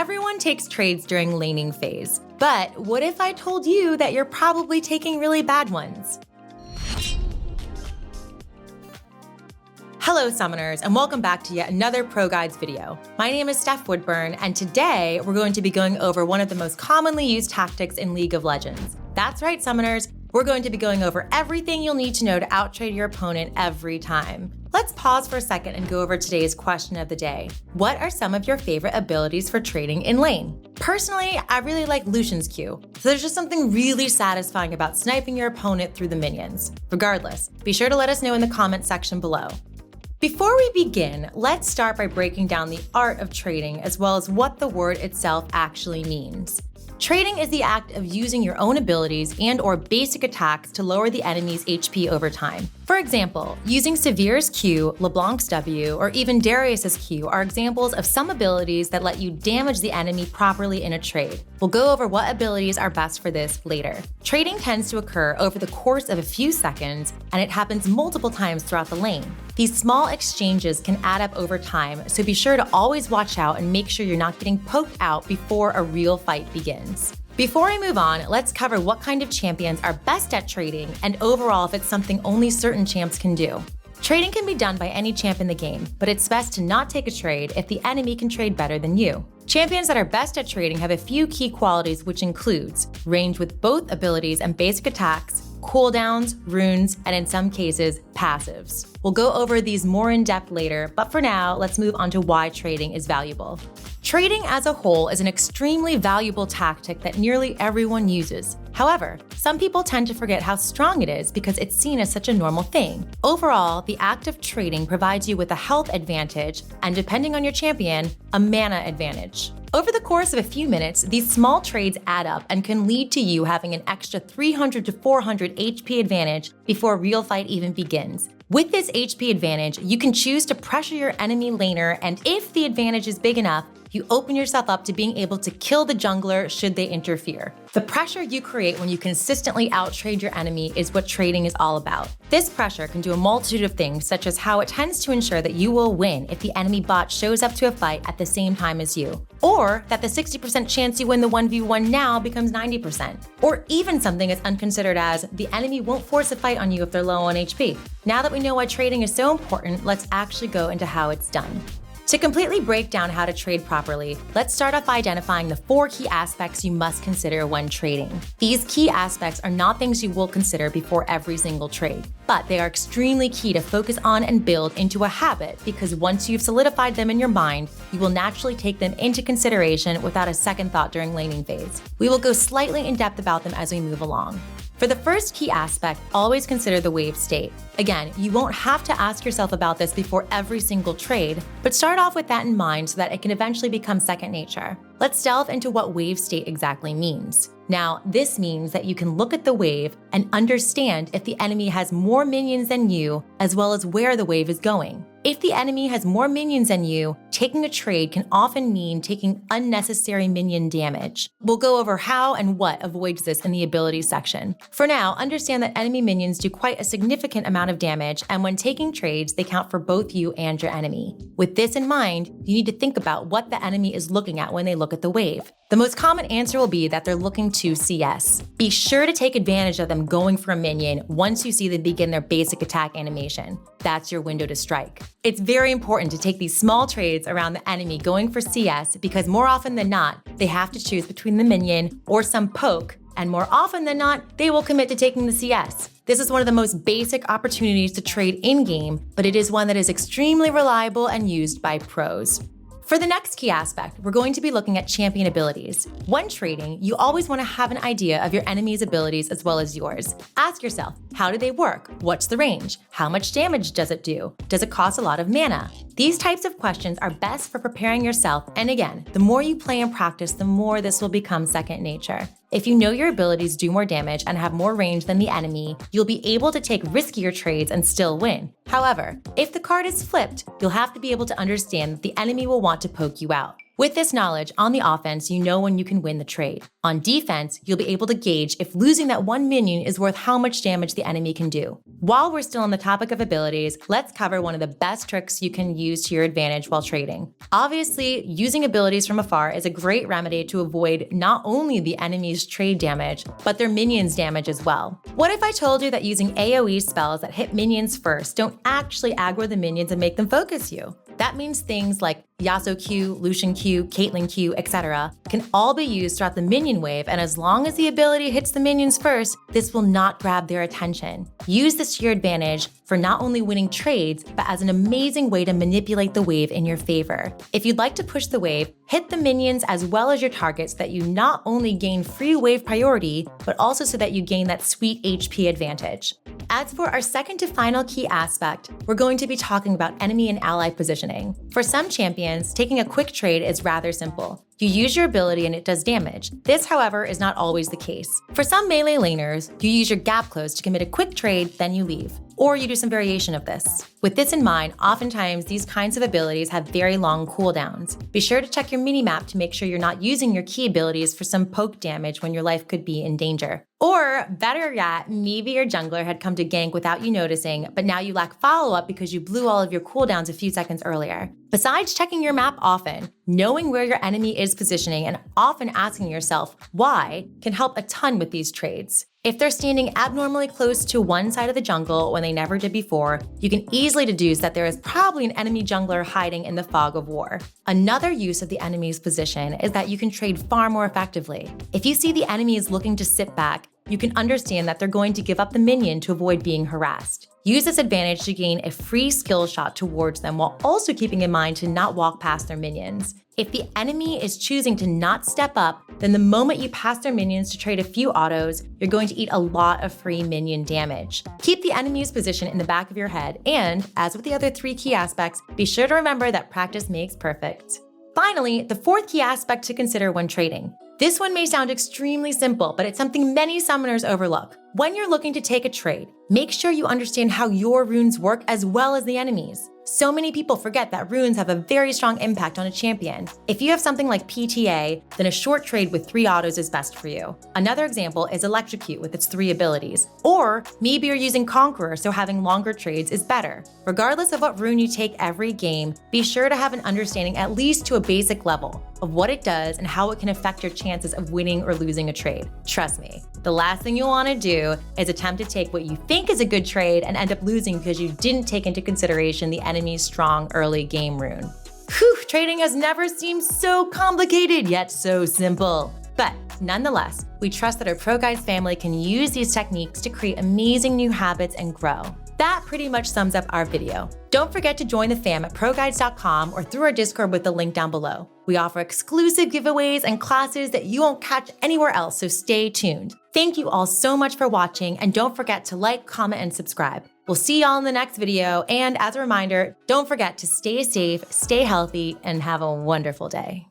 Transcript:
Everyone takes trades during laning phase, but what if I told you that you're probably taking really bad ones? Hello Summoners, and welcome back to yet another ProGuides video. My name is Steph Woodburn, and today we're going to be going over one of the most commonly used tactics in League of Legends. That's right, Summoners, we're going to be going over everything you'll need to know to outtrade your opponent every time. Let's pause for a second and go over today's question of the day. What are some of your favorite abilities for trading in lane? Personally, I really like Lucian's Q, so there's just something really satisfying about sniping your opponent through the minions. Regardless, be sure to let us know in the comment section below. Before we begin, let's start by breaking down the art of trading as well as what the word itself actually means. Trading is the act of using your own abilities and/or basic attacks to lower the enemy's HP over time. For example, using Severe's Q, LeBlanc's W, or even Darius's Q are examples of some abilities that let you damage the enemy properly in a trade. We'll go over what abilities are best for this later. Trading tends to occur over the course of a few seconds, and it happens multiple times throughout the lane. These small exchanges can add up over time, so be sure to always watch out and make sure you're not getting poked out before a real fight begins. Before I move on, let's cover what kind of champions are best at trading and overall if it's something only certain champs can do. Trading can be done by any champ in the game, but it's best to not take a trade if the enemy can trade better than you. Champions that are best at trading have a few key qualities, which includes range with both abilities and basic attacks, cooldowns, runes, and in some cases, passives. We'll go over these more in depth later, but for now, let's move on to why trading is valuable. Trading as a whole is an extremely valuable tactic that nearly everyone uses. However, some people tend to forget how strong it is because it's seen as such a normal thing. Overall, the act of trading provides you with a health advantage and, depending on your champion, a mana advantage. Over the course of a few minutes, these small trades add up and can lead to you having an extra 300 to 400 HP advantage before a real fight even begins. With this HP advantage, you can choose to pressure your enemy laner, and if the advantage is big enough, you open yourself up to being able to kill the jungler should they interfere. The pressure you create when you consistently outtrade your enemy is what trading is all about. This pressure can do a multitude of things, such as how it tends to ensure that you will win if the enemy bot shows up to a fight at the same time as you, or that the 60% chance you win the 1v1 now becomes 90%, or even something as unconsidered as the enemy won't force a fight on you if they're low on HP. Now that we know why trading is so important, let's actually go into how it's done. To completely break down how to trade properly, let's start off by identifying the 4 key aspects you must consider when trading. These key aspects are not things you will consider before every single trade, but they are extremely key to focus on and build into a habit because once you've solidified them in your mind, you will naturally take them into consideration without a second thought during laning phase. We will go slightly in depth about them as we move along. For the first key aspect, always consider the wave state. Again, you won't have to ask yourself about this before every single trade, but start off with that in mind so that it can eventually become second nature. Let's delve into what wave state exactly means. Now, this means that you can look at the wave and understand if the enemy has more minions than you, as well as where the wave is going. If the enemy has more minions than you, taking a trade can often mean taking unnecessary minion damage. We'll go over how and what avoids this in the abilities section. For now, understand that enemy minions do quite a significant amount of damage, and when taking trades, they count for both you and your enemy. With this in mind, you need to think about what the enemy is looking at when they look at the wave. The most common answer will be that they're looking to CS. Be sure to take advantage of them going for a minion once you see them begin their basic attack animation. That's your window to strike. It's very important to take these small trades around the enemy going for CS because more often than not, they have to choose between the minion or some poke, and more often than not, they will commit to taking the CS. This is one of the most basic opportunities to trade in-game, but it is one that is extremely reliable and used by pros. For the next key aspect, we're going to be looking at champion abilities. When trading, you always want to have an idea of your enemy's abilities as well as yours. Ask yourself, how do they work? What's the range? How much damage does it do? Does it cost a lot of mana? These types of questions are best for preparing yourself, and again, the more you play and practice, the more this will become second nature. If you know your abilities do more damage and have more range than the enemy, you'll be able to take riskier trades and still win. However, if the card is flipped, you'll have to be able to understand that the enemy will want to poke you out. With this knowledge, on the offense, you know when you can win the trade. On defense, you'll be able to gauge if losing that one minion is worth how much damage the enemy can do. While we're still on the topic of abilities, let's cover one of the best tricks you can use to your advantage while trading. Obviously, using abilities from afar is a great remedy to avoid not only the enemy's trade damage, but their minions' damage as well. What if I told you that using AoE spells that hit minions first don't actually aggro the minions and make them focus you? That means things like Yasuo Q, Lucian Q, Caitlyn Q, etc. can all be used throughout the minion wave, and as long as the ability hits the minions first, this will not grab their attention. Use this to your advantage for not only winning trades, but as an amazing way to manipulate the wave in your favor. If you'd like to push the wave, hit the minions as well as your targets so that you not only gain free wave priority, but also so that you gain that sweet HP advantage. As for our second to final key aspect, we're going to be talking about enemy and ally positioning. For some champions, taking a quick trade is rather simple. You use your ability and it does damage. This, however, is not always the case. For some melee laners, you use your gap close to commit a quick trade, then you leave. Or you do some variation of this. With this in mind, oftentimes these kinds of abilities have very long cooldowns. Be sure to check your minimap to make sure you're not using your key abilities for some poke damage when your life could be in danger. Or, better yet, maybe your jungler had come to gank without you noticing, but now you lack follow-up because you blew all of your cooldowns a few seconds earlier. Besides checking your map often, knowing where your enemy is positioning and often asking yourself why can help a ton with these trades. If they're standing abnormally close to one side of the jungle when they never did before, you can easily deduce that there is probably an enemy jungler hiding in the fog of war. Another use of the enemy's position is that you can trade far more effectively. If you see the enemy is looking to sit back, you can understand that they're going to give up the minion to avoid being harassed. Use this advantage to gain a free skill shot towards them while also keeping in mind to not walk past their minions. If the enemy is choosing to not step up, then the moment you pass their minions to trade a few autos, you're going to eat a lot of free minion damage. Keep the enemy's position in the back of your head, and, as with the other three key aspects, be sure to remember that practice makes perfect. Finally, the fourth key aspect to consider when trading. This one may sound extremely simple, but it's something many summoners overlook. When you're looking to take a trade, make sure you understand how your runes work as well as the enemy's. So many people forget that runes have a very strong impact on a champion. If you have something like PTA, then a short trade with 3 autos is best for you. Another example is Electrocute with its 3 abilities. Or maybe you're using Conqueror, so having longer trades is better. Regardless of what rune you take every game, be sure to have an understanding at least to a basic level of what it does and how it can affect your chances of winning or losing a trade. Trust me, the last thing you'll want to do is attempt to take what you think is a good trade and end up losing because you didn't take into consideration the enemy's strong early game rune. Whew, trading has never seemed so complicated yet so simple. But nonetheless, we trust that our ProGuides family can use these techniques to create amazing new habits and grow. That pretty much sums up our video. Don't forget to join the fam at ProGuides.com or through our Discord with the link down below. We offer exclusive giveaways and classes that you won't catch anywhere else, so stay tuned. Thank you all so much for watching, and don't forget to like, comment, and subscribe. We'll see y'all in the next video, and as a reminder, don't forget to stay safe, stay healthy, and have a wonderful day.